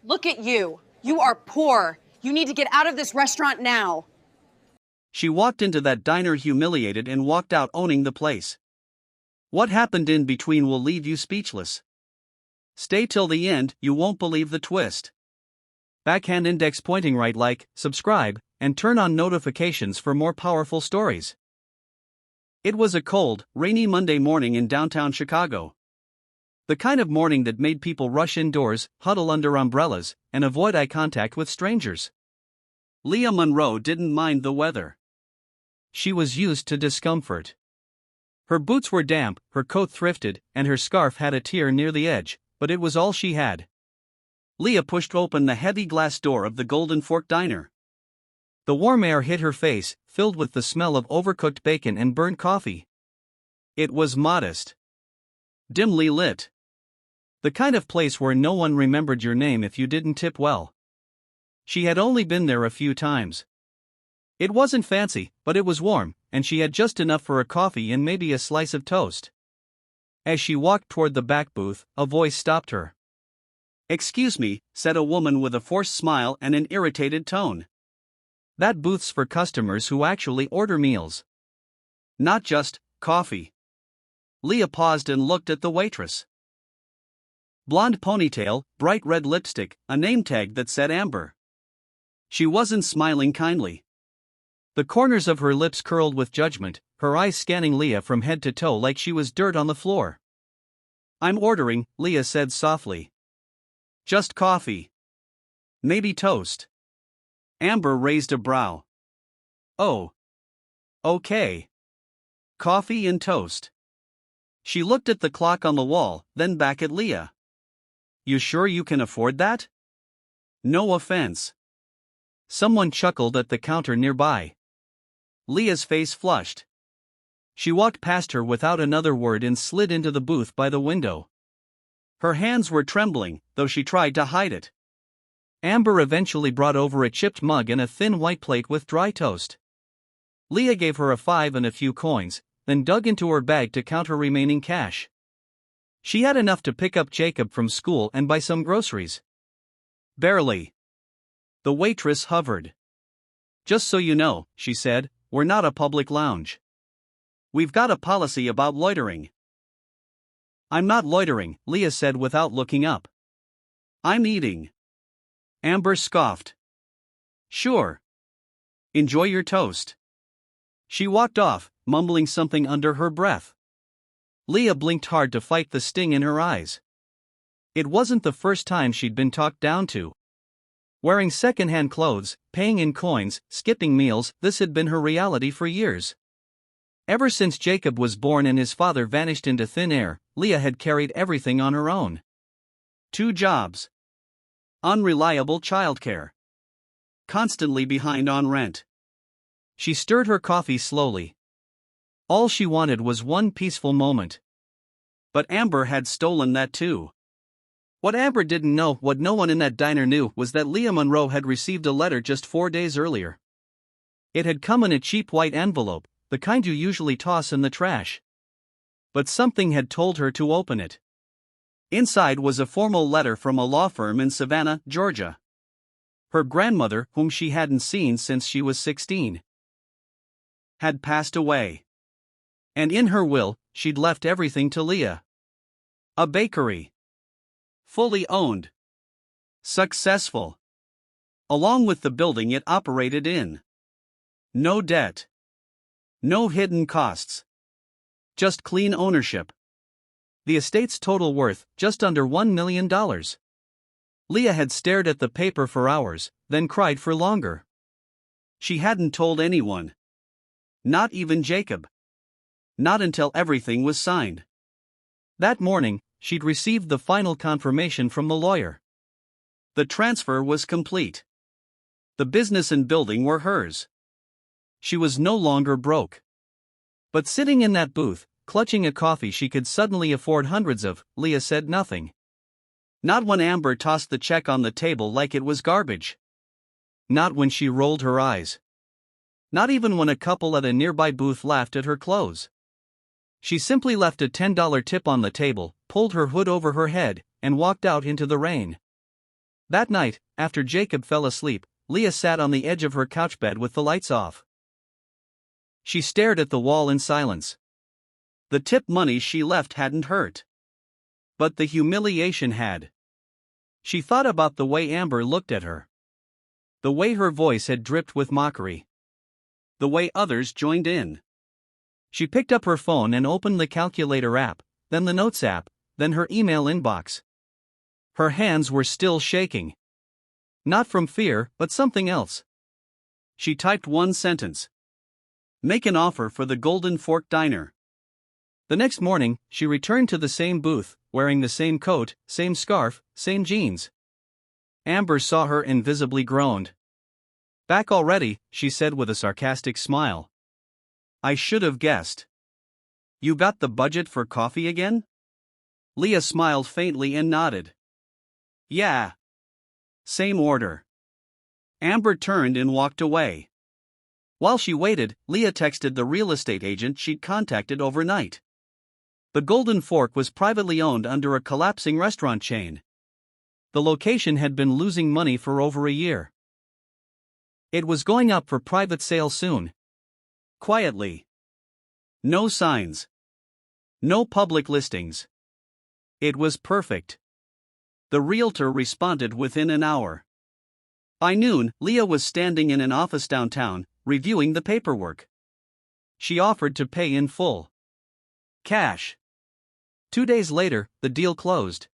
Look at you. You are poor. You need to get out of this restaurant now. She walked into that diner humiliated and walked out owning the place. What happened in between will leave you speechless. Stay till the end, you won't believe the twist. Backhand index pointing right, like, subscribe, and turn on notifications for more powerful stories. It was a cold, rainy Monday morning in downtown Chicago. The kind of morning that made people rush indoors, huddle under umbrellas, and avoid eye contact with strangers. Leah Monroe didn't mind the weather. She was used to discomfort. Her boots were damp, her coat thrifted, and her scarf had a tear near the edge, but it was all she had. Leah pushed open the heavy glass door of the Golden Fork Diner. The warm air hit her face, filled with the smell of overcooked bacon and burnt coffee. It was modest. Dimly lit. The kind of place where no one remembered your name if you didn't tip well. She had only been there a few times. It wasn't fancy, but it was warm, and she had just enough for a coffee and maybe a slice of toast. As she walked toward the back booth, a voice stopped her. "Excuse me," said a woman with a forced smile and an irritated tone. "That booth's for customers who actually order meals. Not just coffee." Leah paused and looked at the waitress. Blonde ponytail, bright red lipstick, a name tag that said Amber. She wasn't smiling kindly. The corners of her lips curled with judgment, her eyes scanning Leah from head to toe like she was dirt on the floor. "I'm ordering," Leah said softly. "Just coffee. Maybe toast." Amber raised a brow. "Oh. Okay. Coffee and toast." She looked at the clock on the wall, then back at Leah. "You sure you can afford that? No offense." Someone chuckled at the counter nearby. Leah's face flushed. She walked past her without another word and slid into the booth by the window. Her hands were trembling, though she tried to hide it. Amber eventually brought over a chipped mug and a thin white plate with dry toast. Leah gave her a 5 and a few coins, then dug into her bag to count her remaining cash. She had enough to pick up Jacob from school and buy some groceries. Barely. The waitress hovered. "Just so you know," she said, "we're not a public lounge. We've got a policy about loitering." "I'm not loitering," Leah said without looking up. "I'm eating." Amber scoffed. "Sure. Enjoy your toast." She walked off, mumbling something under her breath. Leah blinked hard to fight the sting in her eyes. It wasn't the first time she'd been talked down to. Wearing second-hand clothes, paying in coins, skipping meals, this had been her reality for years. Ever since Jacob was born and his father vanished into thin air, Leah had carried everything on her own. 2 jobs. Unreliable childcare. Constantly behind on rent. She stirred her coffee slowly. All she wanted was one peaceful moment. But Amber had stolen that too. What Amber didn't know, what no one in that diner knew, was that Leah Monroe had received a letter just 4 days earlier. It had come in a cheap white envelope, the kind you usually toss in the trash. But something had told her to open it. Inside was a formal letter from a law firm in Savannah, Georgia. Her grandmother, whom she hadn't seen since she was 16, had passed away. And in her will, she'd left everything to Leah. A bakery. Fully owned. Successful. Along with the building it operated in. No debt. No hidden costs. Just clean ownership. The estate's total worth, just under $1 million. Leah had stared at the paper for hours, then cried for longer. She hadn't told anyone. Not even Jacob. Not until everything was signed. That morning, she'd received the final confirmation from the lawyer. The transfer was complete. The business and building were hers. She was no longer broke. But sitting in that booth, clutching a coffee she could suddenly afford hundreds of, Leah said nothing. Not when Amber tossed the check on the table like it was garbage. Not when she rolled her eyes. Not even when a couple at a nearby booth laughed at her clothes. She simply left a $10 tip on the table, pulled her hood over her head, and walked out into the rain. That night, after Jacob fell asleep, Leah sat on the edge of her couch bed with the lights off. She stared at the wall in silence. The tip money she left hadn't hurt. But the humiliation had. She thought about the way Amber looked at her. The way her voice had dripped with mockery. The way others joined in. She picked up her phone and opened the calculator app, then the notes app, then her email inbox. Her hands were still shaking. Not from fear, but something else. She typed one sentence. Make an offer for the Golden Fork Diner. The next morning, she returned to the same booth, wearing the same coat, same scarf, same jeans. Amber saw her and visibly groaned. Back already, she said with a sarcastic smile. I should have guessed. You got the budget for coffee again? Leah smiled faintly and nodded. Yeah. Same order. Amber turned and walked away. While she waited, Leah texted the real estate agent she'd contacted overnight. The Golden Fork was privately owned under a collapsing restaurant chain. The location had been losing money for over a year. It was going up for private sale soon. Quietly. No signs. No public listings. It was perfect. The realtor responded within an hour. By noon, Leah was standing in an office downtown, reviewing the paperwork. She offered to pay in full. Cash. 2 days later, the deal closed.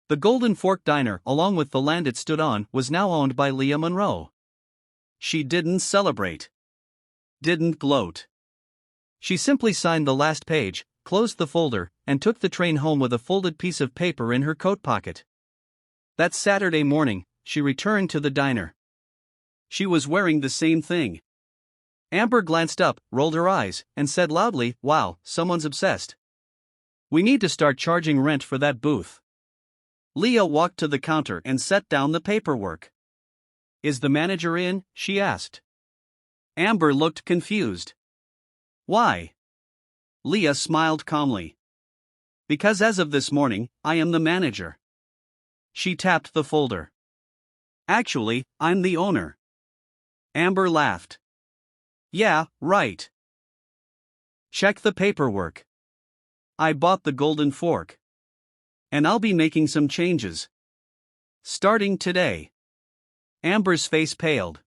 The Golden Fork Diner, along with the land it stood on, was now owned by Leah Monroe. She didn't celebrate. Didn't gloat. She simply signed the last page, closed the folder, and took the train home with a folded piece of paper in her coat pocket. That Saturday morning, she returned to the diner. She was wearing the same thing. Amber glanced up, rolled her eyes, and said loudly, "Wow, someone's obsessed. We need to start charging rent for that booth." Leah walked to the counter and set down the paperwork. Is the manager in? She asked. Amber looked confused. Why? Leah smiled calmly. Because as of this morning, I am the manager. She tapped the folder. Actually, I'm the owner. Amber laughed. Yeah, right. Check the paperwork. I bought the Golden Fork. And I'll be making some changes. Starting today. Amber's face paled.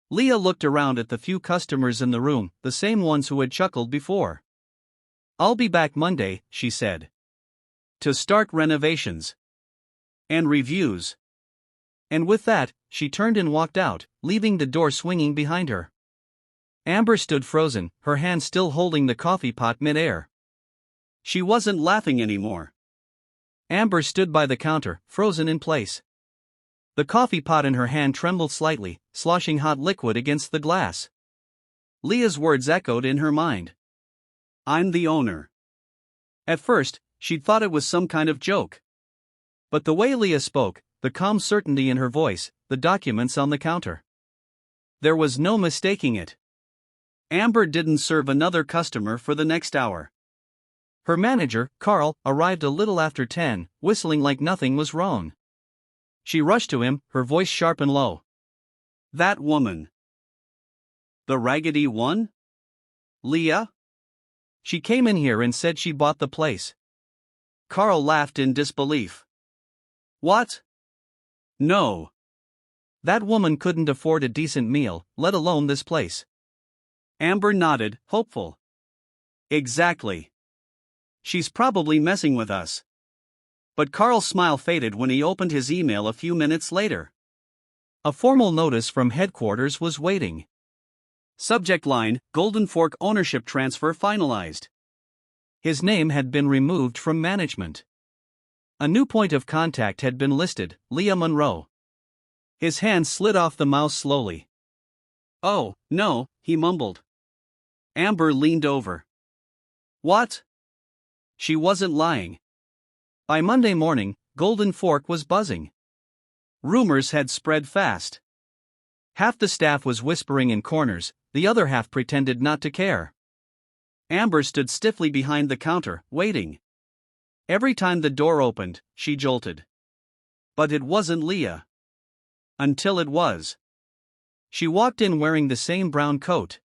Leah looked around at the few customers in the room, the same ones who had chuckled before. I'll be back Monday, she said. To start renovations. And reviews. And with that, she turned and walked out, leaving the door swinging behind her. Amber stood frozen, her hand still holding the coffee pot mid-air. She wasn't laughing anymore. Amber stood by the counter, frozen in place. The coffee pot in her hand trembled slightly, sloshing hot liquid against the glass. Leah's words echoed in her mind. I'm the owner. At first, she'd thought it was some kind of joke. But the way Leah spoke, the calm certainty in her voice, the documents on the counter. There was no mistaking it. Amber didn't serve another customer for the next hour. Her manager, Carl, arrived a little after 10, whistling like nothing was wrong. She rushed to him, her voice sharp and low. That woman. The raggedy one? Leah? She came in here and said she bought the place. Carl laughed in disbelief. What? No. That woman couldn't afford a decent meal, let alone this place. Amber nodded, hopeful. Exactly. She's probably messing with us. But Carl's smile faded when he opened his email a few minutes later. A formal notice from headquarters was waiting. Subject line, Golden Fork ownership transfer finalized. His name had been removed from management. A new point of contact had been listed, Leah Monroe. His hand slid off the mouse slowly. Oh, no, he mumbled. Amber leaned over. What? She wasn't lying. By Monday morning, Golden Fork was buzzing. Rumors had spread fast. Half the staff was whispering in corners, the other half pretended not to care. Amber stood stiffly behind the counter, waiting. Every time the door opened, she jolted. But it wasn't Leah. Until it was. She walked in wearing the same brown coat.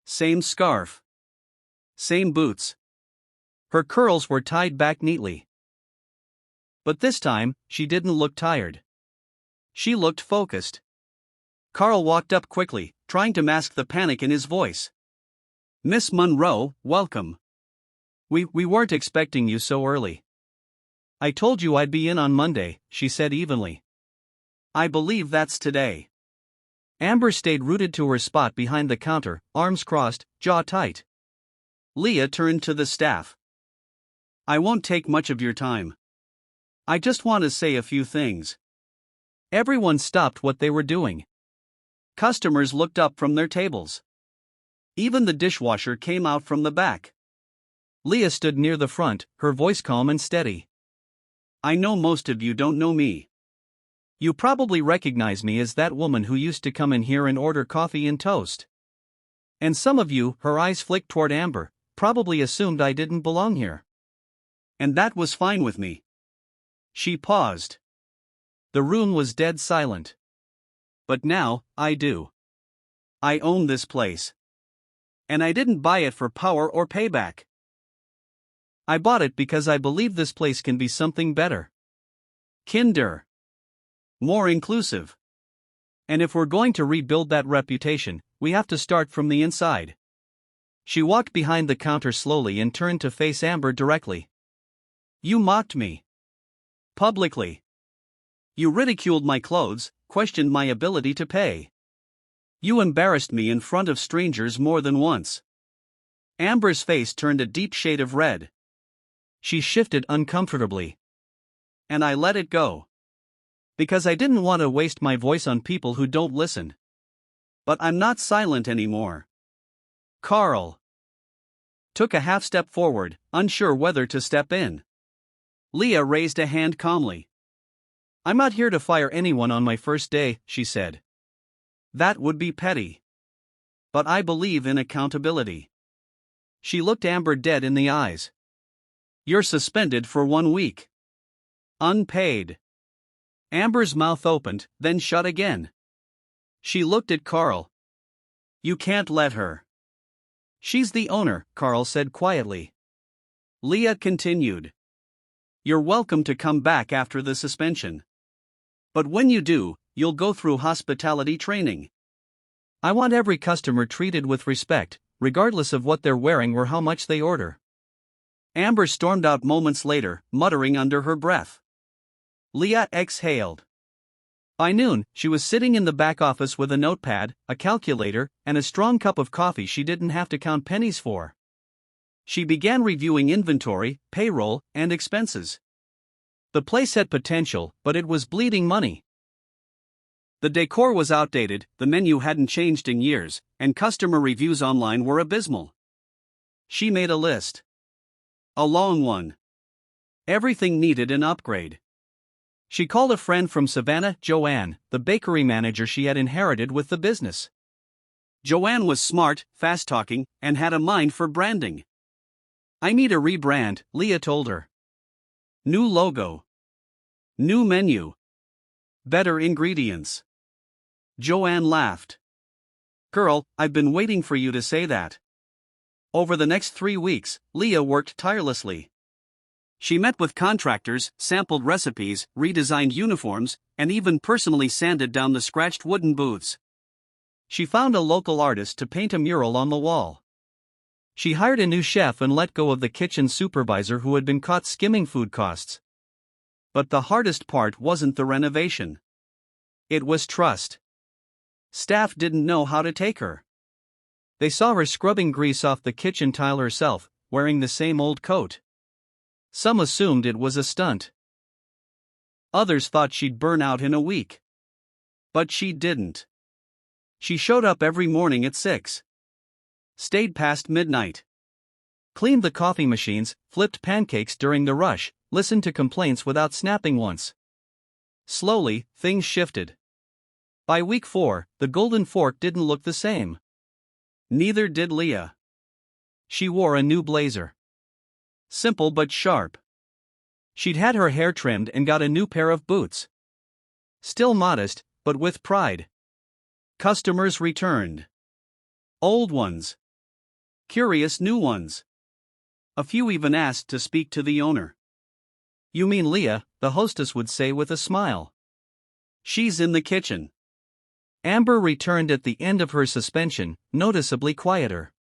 Same scarf. Same boots. Her curls were tied back neatly. But this time, she didn't look tired. She looked focused. Carl walked up quickly, trying to mask the panic in his voice. "Miss Monroe, welcome. We weren't expecting you so early." "I told you I'd be in on Monday," she said evenly. "I believe that's today." Amber stayed rooted to her spot behind the counter, arms crossed, jaw tight. Leah turned to the staff. "I won't take much of your time. I just want to say a few things." Everyone stopped what they were doing. Customers looked up from their tables. Even the dishwasher came out from the back. Leah stood near the front, her voice calm and steady. "I know most of you don't know me. You probably recognize me as that woman who used to come in here and order coffee and toast. And some of you," her eyes flicked toward Amber, "probably assumed I didn't belong here. And that was fine with me." She paused. The room was dead silent. "But now, I do. I own this place. And I didn't buy it for power or payback. I bought it because I believe this place can be something better. Kinder. More inclusive. And if we're going to rebuild that reputation, we have to start from the inside." She walked behind the counter slowly and turned to face Amber directly. "You mocked me. Publicly. You ridiculed my clothes, questioned my ability to pay. You embarrassed me in front of strangers more than once." Amber's face turned a deep shade of red. She shifted uncomfortably. "And I let it go. Because I didn't want to waste my voice on people who don't listen. But I'm not silent anymore." Carl took a half step forward, unsure whether to step in. Leah raised a hand calmly. "I'm not here to fire anyone on my first day," she said. "That would be petty. But I believe in accountability." She looked Amber dead in the eyes. "You're suspended for 1 week. Unpaid." Amber's mouth opened, then shut again. She looked at Carl. "You can't let her." "She's the owner," Carl said quietly. Leah continued. "You're welcome to come back after the suspension. But when you do, you'll go through hospitality training. I want every customer treated with respect, regardless of what they're wearing or how much they order." Amber stormed out moments later, muttering under her breath. Leah exhaled. By noon, she was sitting in the back office with a notepad, a calculator, and a strong cup of coffee she didn't have to count pennies for. She began reviewing inventory, payroll, and expenses. The place had potential, but it was bleeding money. The decor was outdated, the menu hadn't changed in years, and customer reviews online were abysmal. She made a list. A long one. Everything needed an upgrade. She called a friend from Savannah, Joanne, the bakery manager she had inherited with the business. Joanne was smart, fast-talking, and had a mind for branding. "I need a rebrand," Leah told her. "New logo. New menu. Better ingredients." Joanne laughed. "Girl, I've been waiting for you to say that." Over the next 3 weeks, Leah worked tirelessly. She met with contractors, sampled recipes, redesigned uniforms, and even personally sanded down the scratched wooden booths. She found a local artist to paint a mural on the wall. She hired a new chef and let go of the kitchen supervisor who had been caught skimming food costs. But the hardest part wasn't the renovation. It was trust. Staff didn't know how to take her. They saw her scrubbing grease off the kitchen tile herself, wearing the same old coat. Some assumed it was a stunt. Others thought she'd burn out in a week. But she didn't. She showed up every morning at 6. Stayed past midnight. Cleaned the coffee machines, flipped pancakes during the rush, listened to complaints without snapping once. Slowly, things shifted. By week 4, the golden fork didn't look the same. Neither did Leah. She wore a new blazer. Simple but sharp. She'd had her hair trimmed and got a new pair of boots. Still modest, but with pride. Customers returned. Old ones. Curious new ones. A few even asked to speak to the owner. "You mean Leah?" the hostess would say with a smile. "She's in the kitchen." Amber returned at the end of her suspension, noticeably quieter.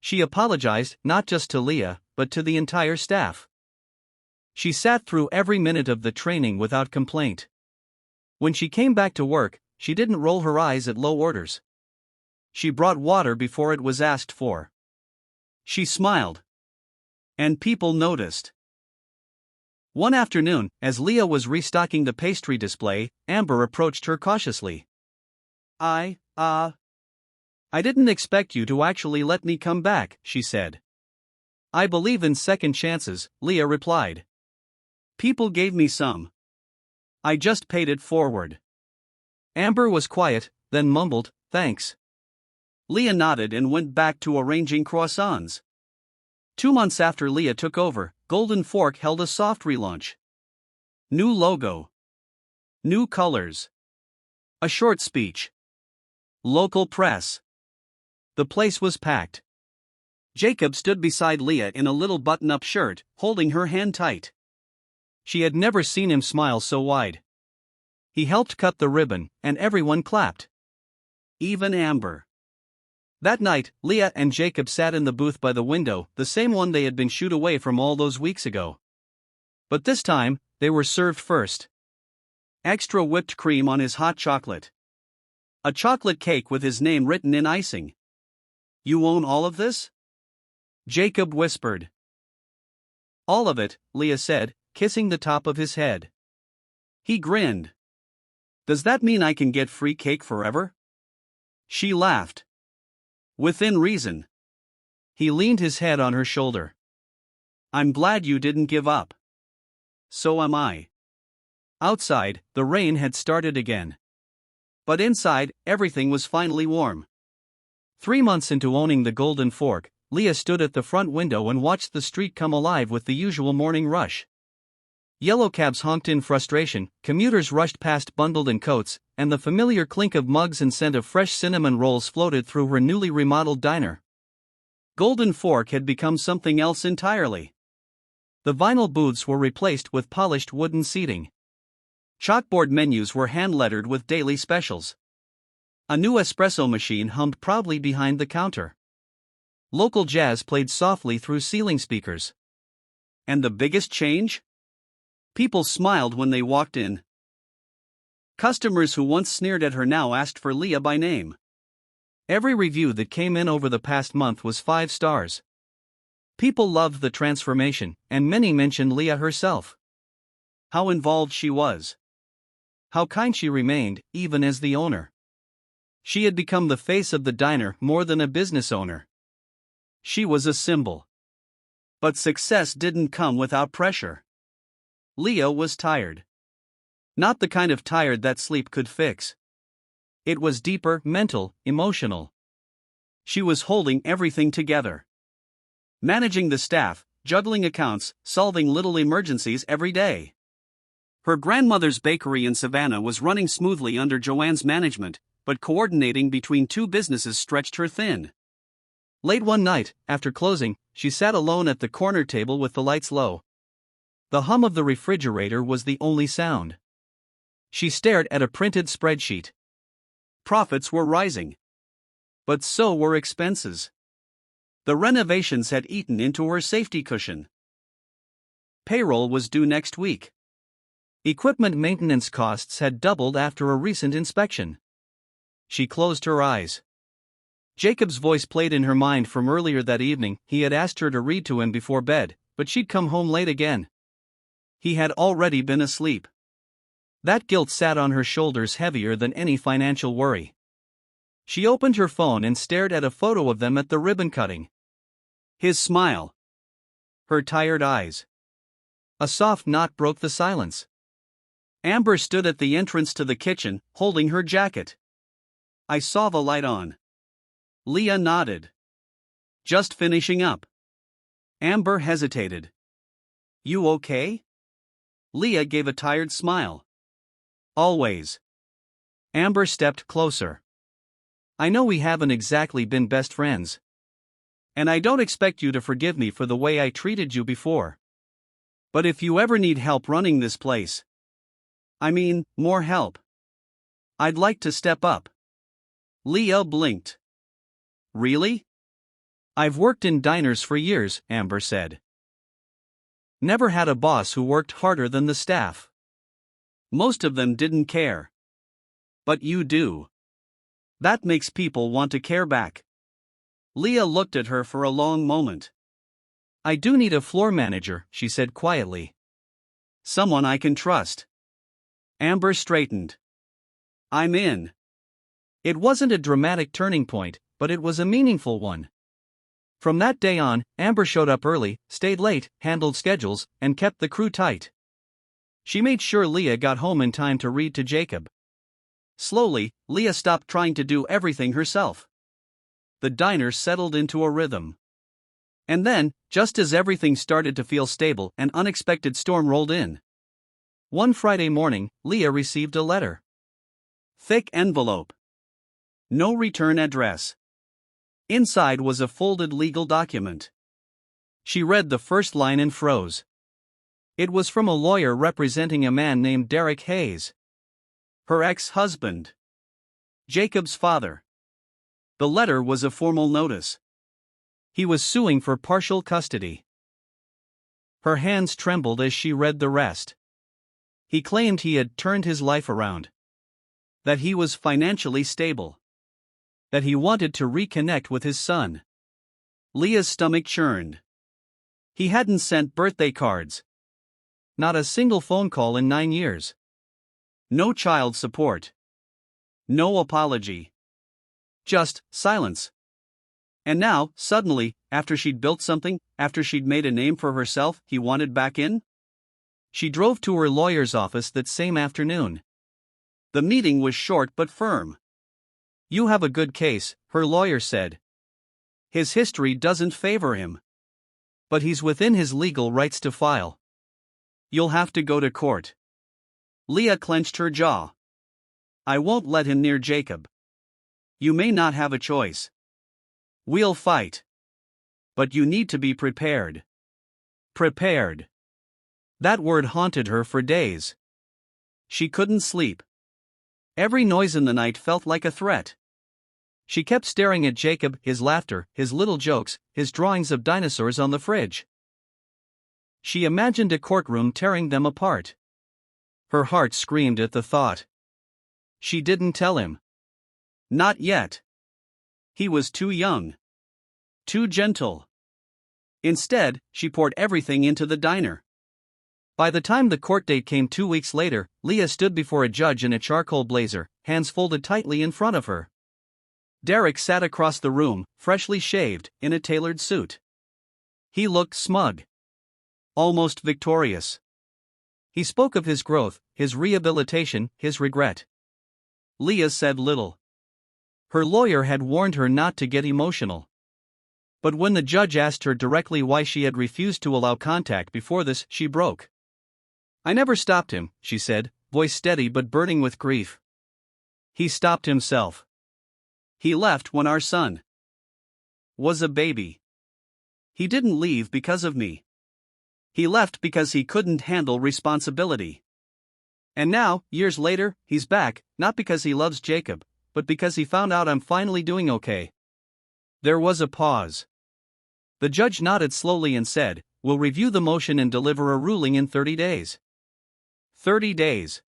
She apologized not just to Leah, but to the entire staff. She sat through every minute of the training without complaint. When she came back to work, she didn't roll her eyes at low orders. She brought water before it was asked for. She smiled. And people noticed. One afternoon, as Leah was restocking the pastry display, Amber approached her cautiously. I didn't expect you to actually let me come back," she said. "I believe in second chances," Leah replied. "People gave me some. I just paid it forward." Amber was quiet, then mumbled, "Thanks." Leah nodded and went back to arranging croissants. 2 months after Leah took over, Golden Fork held a soft relaunch. New logo. New colors. A short speech. Local press. The place was packed. Jacob stood beside Leah in a little button-up shirt, holding her hand tight. She had never seen him smile so wide. He helped cut the ribbon, and everyone clapped. Even Amber. That night, Leah and Jacob sat in the booth by the window, the same one they had been shooed away from all those weeks ago. But this time, they were served first. Extra whipped cream on his hot chocolate. A chocolate cake with his name written in icing. "You own all of this?" Jacob whispered. "All of it," Leah said, kissing the top of his head. He grinned. "Does that mean I can get free cake forever?" She laughed. "Within reason." He leaned his head on her shoulder. "I'm glad you didn't give up." "So am I." Outside, the rain had started again. But inside, everything was finally warm. 3 months into owning the Golden Fork, Leah stood at the front window and watched the street come alive with the usual morning rush. Yellow cabs honked in frustration, commuters rushed past bundled in coats, and the familiar clink of mugs and scent of fresh cinnamon rolls floated through her newly remodeled diner. Golden Fork had become something else entirely. The vinyl booths were replaced with polished wooden seating. Chalkboard menus were hand-lettered with daily specials. A new espresso machine hummed proudly behind the counter. Local jazz played softly through ceiling speakers. And the biggest change? People smiled when they walked in. Customers who once sneered at her now asked for Leah by name. Every review that came in over the past month was 5 stars. People loved the transformation, and many mentioned Leah herself. How involved she was. How kind she remained, even as the owner. She had become the face of the diner more than a business owner. She was a symbol. But success didn't come without pressure. Leah was tired. Not the kind of tired that sleep could fix. It was deeper, mental, emotional. She was holding everything together. Managing the staff, juggling accounts, solving little emergencies every day. Her grandmother's bakery in Savannah was running smoothly under Joanne's management, but coordinating between 2 businesses stretched her thin. Late one night, after closing, she sat alone at the corner table with the lights low. The hum of the refrigerator was the only sound. She stared at a printed spreadsheet. Profits were rising. But so were expenses. The renovations had eaten into her safety cushion. Payroll was due next week. Equipment maintenance costs had doubled after a recent inspection. She closed her eyes. Jacob's voice played in her mind from earlier that evening. He had asked her to read to him before bed, but she'd come home late again. He had already been asleep. That guilt sat on her shoulders heavier than any financial worry. She opened her phone and stared at a photo of them at the ribbon cutting. His smile. Her tired eyes. A soft knot broke the silence. Amber stood at the entrance to the kitchen, holding her jacket. "I saw the light on." Leah nodded. "Just finishing up." Amber hesitated. "You okay?" Leah gave a tired smile. Always. Amber stepped closer. I know we haven't exactly been best friends. And I don't expect you to forgive me for the way I treated you before. But if you ever need help running this place, I mean, more help, I'd like to step up. Leah blinked. Really? I've worked in diners for years, Amber said. Never had a boss who worked harder than the staff. Most of them didn't care. But you do. That makes people want to care back. Leah looked at her for a long moment. I do need a floor manager, she said quietly. Someone I can trust. Amber straightened. I'm in. It wasn't a dramatic turning point, but it was a meaningful one. From that day on, Amber showed up early, stayed late, handled schedules, and kept the crew tight. She made sure Leah got home in time to read to Jacob. Slowly, Leah stopped trying to do everything herself. The diner settled into a rhythm. And then, just as everything started to feel stable, an unexpected storm rolled in. One Friday morning, Leah received a letter. Thick envelope. No return address. Inside was a folded legal document. She read the first line and froze. It was from a lawyer representing a man named Derek Hayes. Her ex-husband. Jacob's father. The letter was a formal notice. He was suing for partial custody. Her hands trembled as she read the rest. He claimed he had turned his life around. That he was financially stable. That he wanted to reconnect with his son. Leah's stomach churned. He hadn't sent birthday cards. Not a single phone call in 9 years. No child support. No apology. Just silence. And now, suddenly, after she'd built something, after she'd made a name for herself, he wanted back in? She drove to her lawyer's office that same afternoon. The meeting was short but firm. You have a good case, her lawyer said. His history doesn't favor him. But he's within his legal rights to file. You'll have to go to court. Leah clenched her jaw. I won't let him near Jacob. You may not have a choice. We'll fight. But you need to be prepared. Prepared. That word haunted her for days. She couldn't sleep. Every noise in the night felt like a threat. She kept staring at Jacob, his laughter, his little jokes, his drawings of dinosaurs on the fridge. She imagined a courtroom tearing them apart. Her heart screamed at the thought. She didn't tell him. Not yet. He was too young. Too gentle. Instead, she poured everything into the diner. By the time the court date came 2 weeks later, Leah stood before a judge in a charcoal blazer, hands folded tightly in front of her. Derek sat across the room, freshly shaved, in a tailored suit. He looked smug. Almost victorious. He spoke of his growth, his rehabilitation, his regret. Leah said little. Her lawyer had warned her not to get emotional. But when the judge asked her directly why she had refused to allow contact before this, she broke. I never stopped him, she said, voice steady but burning with grief. He stopped himself. He left when our son was a baby. He didn't leave because of me. He left because he couldn't handle responsibility. And now, years later, he's back, not because he loves Jacob, but because he found out I'm finally doing okay. There was a pause. The judge nodded slowly and said, We'll review the motion and deliver a ruling in 30 days. 30 days.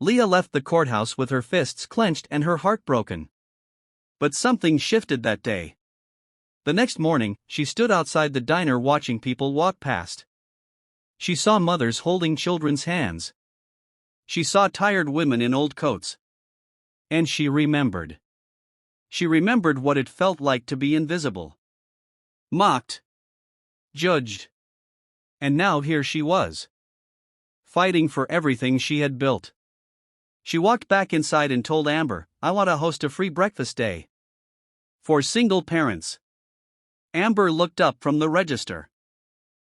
Leah left the courthouse with her fists clenched and her heart broken. But something shifted that day. The next morning, she stood outside the diner watching people walk past. She saw mothers holding children's hands. She saw tired women in old coats. And she remembered. She remembered what it felt like to be invisible. Mocked. Judged. And now here she was. Fighting for everything she had built. She walked back inside and told Amber, I want to host a free breakfast day. For single parents. Amber looked up from the register.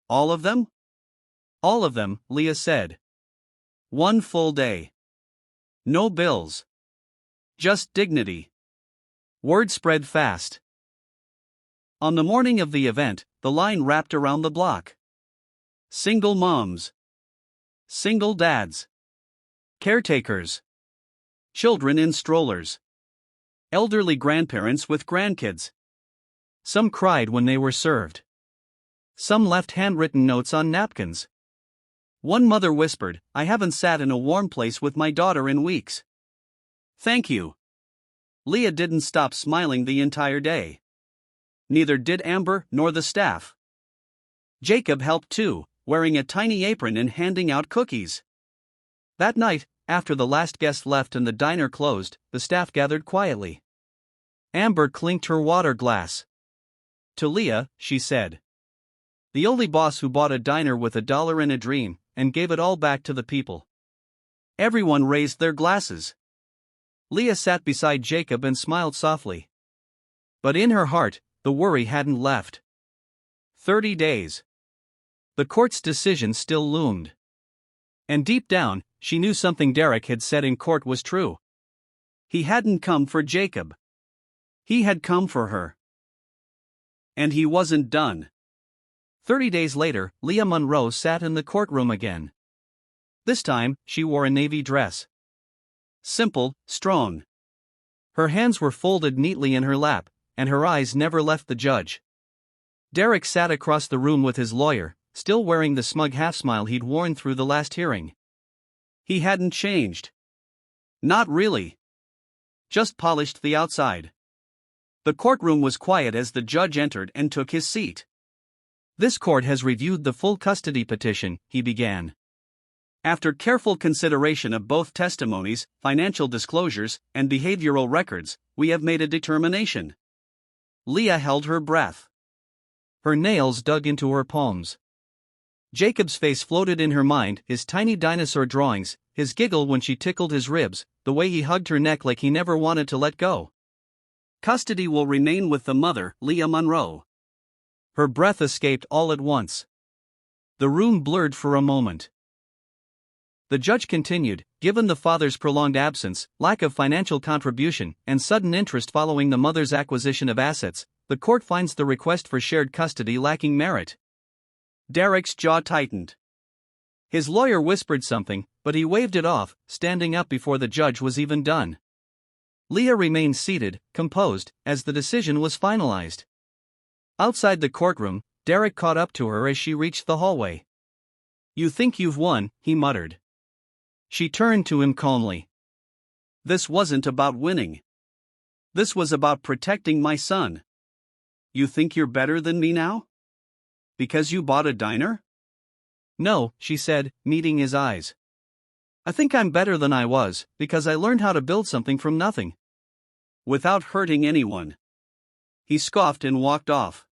All of them? All of them, Leah said. One full day. No bills. Just dignity. Word spread fast. On the morning of the event, the line wrapped around the block. Single moms. Single dads. Caretakers. Children in strollers. Elderly grandparents with grandkids. Some cried when they were served. Some left handwritten notes on napkins. One mother whispered, "I haven't sat in a warm place with my daughter in weeks." Thank you. Leah didn't stop smiling the entire day. Neither did Amber nor the staff. Jacob helped too, wearing a tiny apron and handing out cookies. That night, after the last guest left and the diner closed, the staff gathered quietly. Amber clinked her water glass. To Leah, she said, "The only boss who bought a diner with $1 and a dream, and gave it all back to the people." Everyone raised their glasses. Leah sat beside Jacob and smiled softly. But in her heart, the worry hadn't left. 30 days. The court's decision still loomed. And deep down, she knew something Derek had said in court was true. He hadn't come for Jacob. He had come for her. And he wasn't done. 30 days later, Leah Monroe sat in the courtroom again. This time, she wore a navy dress. Simple, strong. Her hands were folded neatly in her lap, and her eyes never left the judge. Derek sat across the room with his lawyer, still wearing the smug half-smile he'd worn through the last hearing. He hadn't changed. Not really. Just polished the outside. The courtroom was quiet as the judge entered and took his seat. "This court has reviewed the full custody petition," he began. "After careful consideration of both testimonies, financial disclosures, and behavioral records, we have made a determination." Leah held her breath. Her nails dug into her palms. Jacob's face floated in her mind, his tiny dinosaur drawings, his giggle when she tickled his ribs, the way he hugged her neck like he never wanted to let go. "Custody will remain with the mother, Leah Monroe." Her breath escaped all at once. The room blurred for a moment. The judge continued, "Given the father's prolonged absence, lack of financial contribution, and sudden interest following the mother's acquisition of assets, the court finds the request for shared custody lacking merit." Derek's jaw tightened. His lawyer whispered something, but he waved it off, standing up before the judge was even done. Leah remained seated, composed, as the decision was finalized. Outside the courtroom, Derek caught up to her as she reached the hallway. "You think you've won," he muttered. She turned to him calmly. "This wasn't about winning. This was about protecting my son. You think you're better than me now? Because you bought a diner?" "No," she said, meeting his eyes. "I think I'm better than I was, because I learned how to build something from nothing. Without hurting anyone." He scoffed and walked off.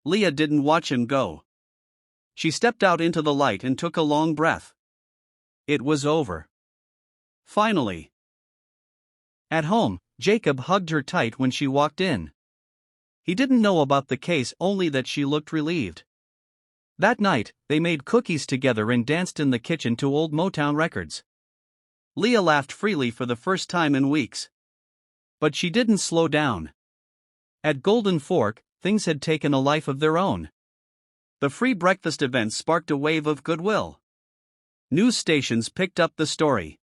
Leah didn't watch him go. She stepped out into the light and took a long breath. It was over. Finally. At home, Jacob hugged her tight when she walked in. He didn't know about the case, only that she looked relieved. That night, they made cookies together and danced in the kitchen to old Motown records. Leah laughed freely for the first time in weeks. But she didn't slow down. At Golden Fork, things had taken a life of their own. The free breakfast event sparked a wave of goodwill. News stations picked up the story.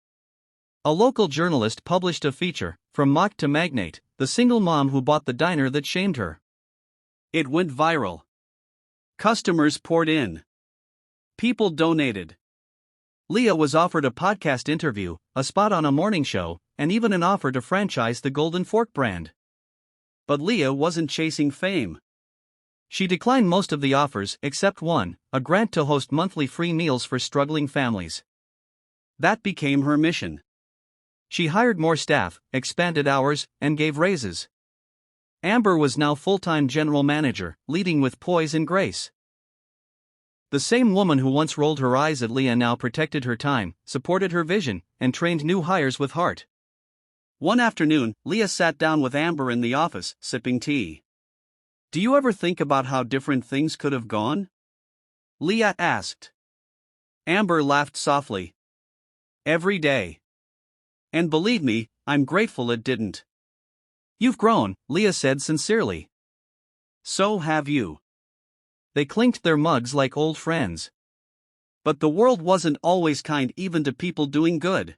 A local journalist published a feature, "From Mock to Magnate, the single mom who bought the diner that shamed her." It went viral. Customers poured in. People donated. Leah was offered a podcast interview, a spot on a morning show, and even an offer to franchise the Golden Fork brand. But Leah wasn't chasing fame. She declined most of the offers except one, a grant to host monthly free meals for struggling families. That became her mission. She hired more staff, expanded hours, and gave raises. Amber was now full-time general manager, leading with poise and grace. The same woman who once rolled her eyes at Leah now protected her time, supported her vision, and trained new hires with heart. One afternoon, Leah sat down with Amber in the office, sipping tea. "Do you ever think about how different things could have gone?" Leah asked. Amber laughed softly. Every day. And believe me, I'm grateful it didn't. You've grown, Leah said sincerely. So have you. They clinked their mugs like old friends. But the world wasn't always kind even to people doing good.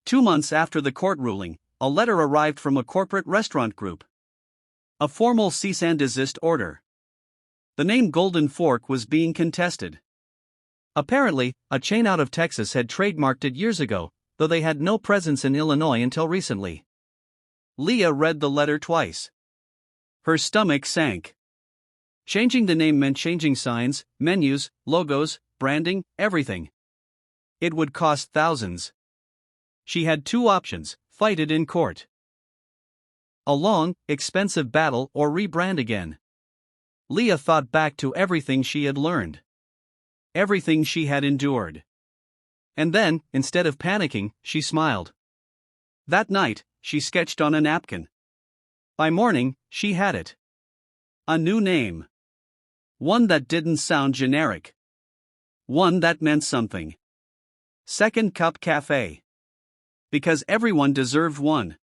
2 months after the court ruling, a letter arrived from a corporate restaurant group. A formal cease and desist order. The name Golden Fork was being contested. Apparently, a chain out of Texas had trademarked it years ago, though they had no presence in Illinois until recently. Leah read the letter twice. Her stomach sank. Changing the name meant changing signs, menus, logos, branding, everything. It would cost thousands. She had 2 options: fight it in court. A long, expensive battle, or rebrand again. Leah thought back to everything she had learned. Everything she had endured. And then, instead of panicking, she smiled. That night, she sketched on a napkin. By morning, she had it. A new name. One that didn't sound generic. One that meant something. Second Cup Cafe. Because everyone deserved one.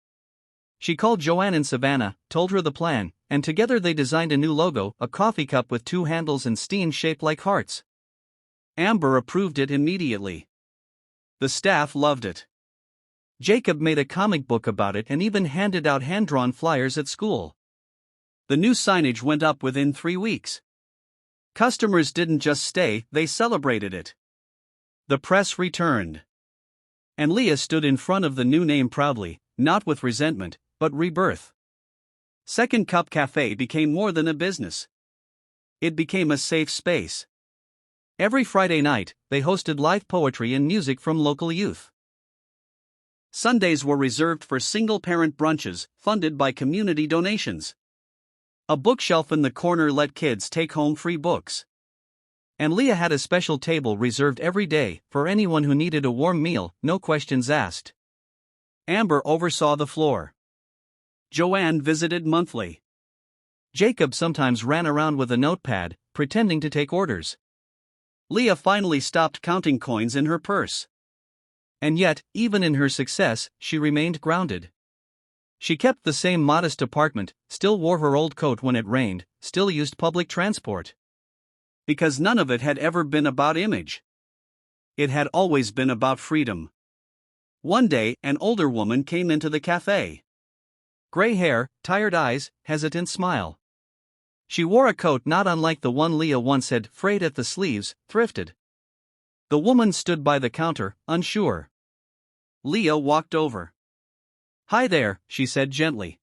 She called Joanne in Savannah, told her the plan, and together they designed a new logo, a coffee cup with 2 handles and steam shaped like hearts. Amber approved it immediately. The staff loved it. Jacob made a comic book about it and even handed out hand-drawn flyers at school. The new signage went up within 3 weeks. Customers didn't just stay, they celebrated it. The press returned. And Leah stood in front of the new name proudly, not with resentment, but rebirth. Second Cup Cafe became more than a business. It became a safe space. Every Friday night, they hosted live poetry and music from local youth. Sundays were reserved for single-parent brunches, funded by community donations. A bookshelf in the corner let kids take home free books. And Leah had a special table reserved every day for anyone who needed a warm meal, no questions asked. Amber oversaw the floor. Joanne visited monthly. Jacob sometimes ran around with a notepad, pretending to take orders. Leah finally stopped counting coins in her purse. And yet, even in her success, she remained grounded. She kept the same modest apartment, still wore her old coat when it rained, still used public transport. Because none of it had ever been about image. It had always been about freedom. One day, an older woman came into the cafe. Gray hair, tired eyes, hesitant smile. She wore a coat not unlike the one Leah once had, frayed at the sleeves, thrifted. The woman stood by the counter, unsure. Leah walked over. "Hi there," she said gently.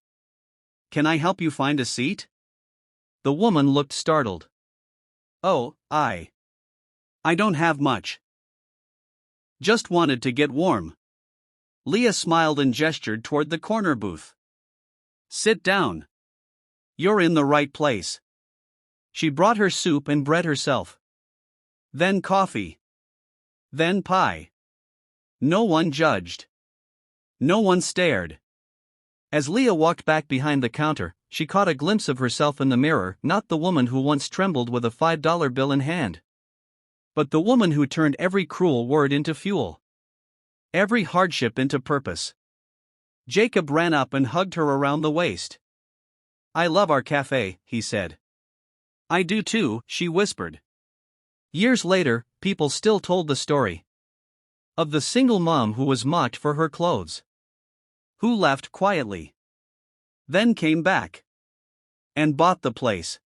"Can I help you find a seat?" The woman looked startled. "Oh, I don't have much. Just wanted to get warm." Leah smiled and gestured toward the corner booth. "Sit down. You're in the right place." She brought her soup and bread herself. Then coffee. Then pie. No one judged. No one stared. As Leah walked back behind the counter, she caught a glimpse of herself in the mirror, not the woman who once trembled with a $5 bill in hand, but the woman who turned every cruel word into fuel. Every hardship into purpose. Jacob ran up and hugged her around the waist. "I love our cafe," he said. "I do too," she whispered. Years later, people still told the story. Of the single mom who was mocked for her clothes. Who left quietly. Then came back. And bought the place.